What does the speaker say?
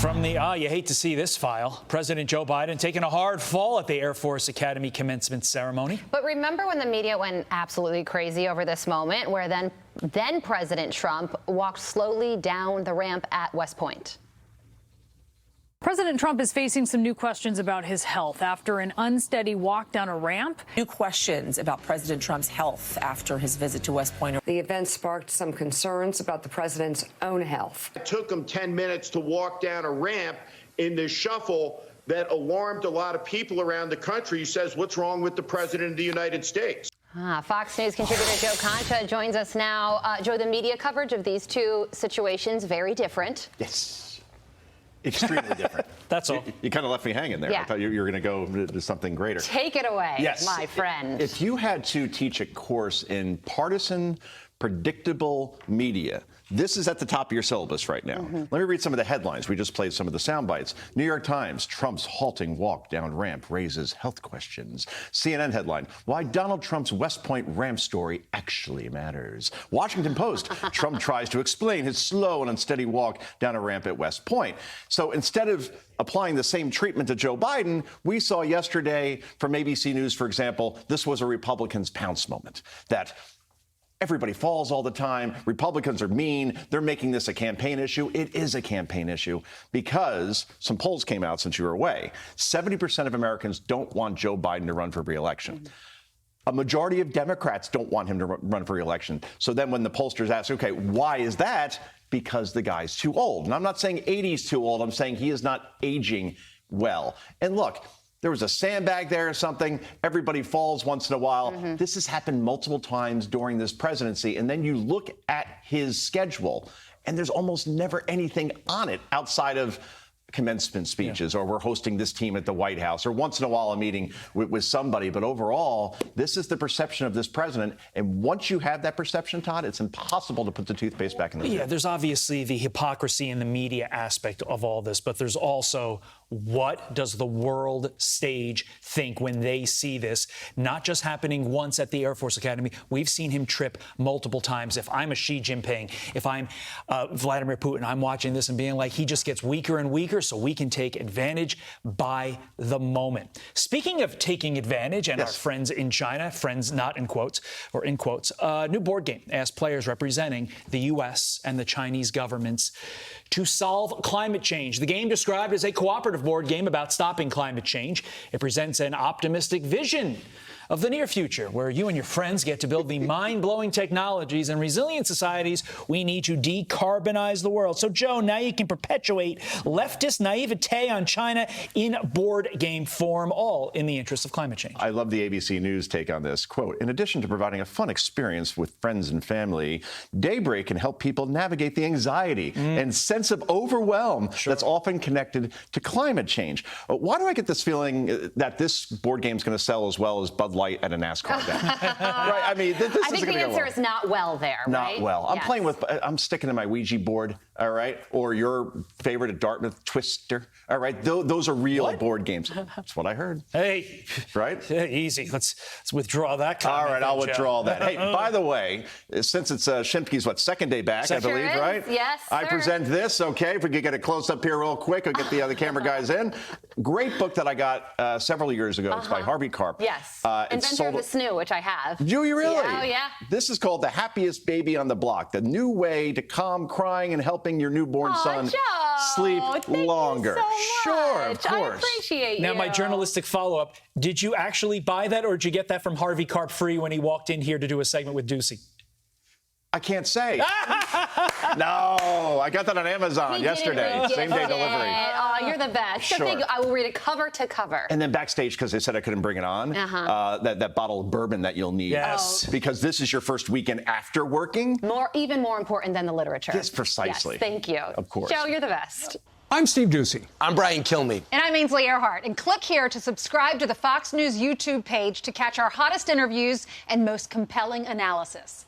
From the you hate to see this file, President Joe Biden taking a hard fall at the Air Force Academy commencement ceremony. But remember when the media went absolutely crazy over this moment, where then President Trump walked slowly down the ramp at West Point? President Trump is facing some new questions about his health after an unsteady walk down a ramp. New questions about President Trump's health after his visit to West Point. The event sparked some concerns about the president's own health. It took him 10 minutes to walk down a ramp in this shuffle that alarmed a lot of people around the country. He says, what's wrong with the president of the United States? Fox News contributor Joe Concha joins us now. Joe, the media coverage of these two situations, very different. Yes. Extremely different. That's all. You kind of left me hanging there. Yeah. I thought you were going to go to something greater. Take it away, yes. my friend. If you had to teach a course in partisan, predictable media, this is at the top of your syllabus right now. Let me read some of the headlines. We just played some of the sound bites. New York Times, Trump's halting walk down ramp raises health questions. CNN headline, why Donald Trump's West Point ramp story actually matters. Washington Post, Trump tries to explain his slow and unsteady walk down a ramp at West Point. So instead of applying the same treatment to Joe Biden, we saw yesterday from ABC News, for example, this was a Republicans' pounce moment. That everybody falls all the time. Republicans are mean. They're making this a campaign issue. It is a campaign issue because some polls came out since you were away. 70% of Americans don't want Joe Biden to run for re-election. A majority of Democrats don't want him to run for re-election. So then when the pollsters ask, OK, why is that? Because the guy's too old. And I'm not saying 80's too old. I'm saying he is not aging well. And look, there was a sandbag there or something. Everybody falls once in a while. This has happened multiple times during this presidency. And then you look at his schedule, and there's almost never anything on it outside of commencement speeches, or we're hosting this team at the White House, or once in a while a meeting with somebody. But overall, this is the perception of this president. And once you have that perception, Todd, it's impossible to put the toothpaste back in the tube. Yeah, there's obviously the hypocrisy in the media aspect of all this, but there's also what does the world stage think when they see this? Not just happening once at the Air Force Academy. We've seen him trip multiple times. If I'm a Xi Jinping, if I'm Vladimir Putin, I'm watching this and being like, he just gets weaker and weaker, so we can take advantage by the moment. Speaking of taking advantage, and our friends in China, friends not in quotes, or in quotes, new board game asks players representing the U.S. and the Chinese governments to solve climate change. The game, described as a cooperative board game about stopping climate change, it presents an optimistic vision of the near future, where you and your friends get to build the mind-blowing technologies and resilient societies we need to decarbonize the world. So, Joe, now you can perpetuate leftist naivete on China in board game form, all in the interest of climate change. I love the ABC News take on this. Quote, in addition to providing a fun experience with friends and family, Daybreak can help people navigate the anxiety and sense of overwhelm that's often connected to climate change. Why do I get this feeling that this board game is going to sell as well as Bud Light at a NASCAR event? Right? I mean, this I think the answer is not well there, right? Not well. I'm playing with, I'm sticking to my Ouija board, all right? Or your favorite at Dartmouth, Twister, all right? Those are real board games. That's what I heard. Hey. Right? Easy. Let's withdraw that comment. All right, I'll withdraw that. Hey, by the way, since it's Shimke's, second day back, I believe, right? Yes, I present this, okay? If we could get a close-up here real quick, I'll get the other camera guys in. Great book that I got several years ago. It's by Harvey Karp. Yes. Inventor of the snoo, which I have. Do you really? Yeah, oh, yeah. This is called The Happiest Baby on the Block, the new way to calm crying and helping your newborn son Joe, sleep thank longer. You so Sure, much. of course. I appreciate you. Now, my journalistic follow-up, did you actually buy that, or did you get that from Harvey Karp free when he walked in here to do a segment with Ducey? I can't say. No, I got that on Amazon yesterday. Same day delivery. Oh, you're the best. So thank you. I will read it cover to cover. And then backstage, because they said I couldn't bring it on, that bottle of bourbon that you'll need. Yes. Because this is your first weekend after working. Even more important than the literature. Yes, precisely. Yes, thank you. Of course. Joe, you're the best. I'm Steve Ducey. I'm Brian Kilmeade. And I'm Ainsley Earhart. And click here to subscribe to the Fox News YouTube page to catch our hottest interviews and most compelling analysis.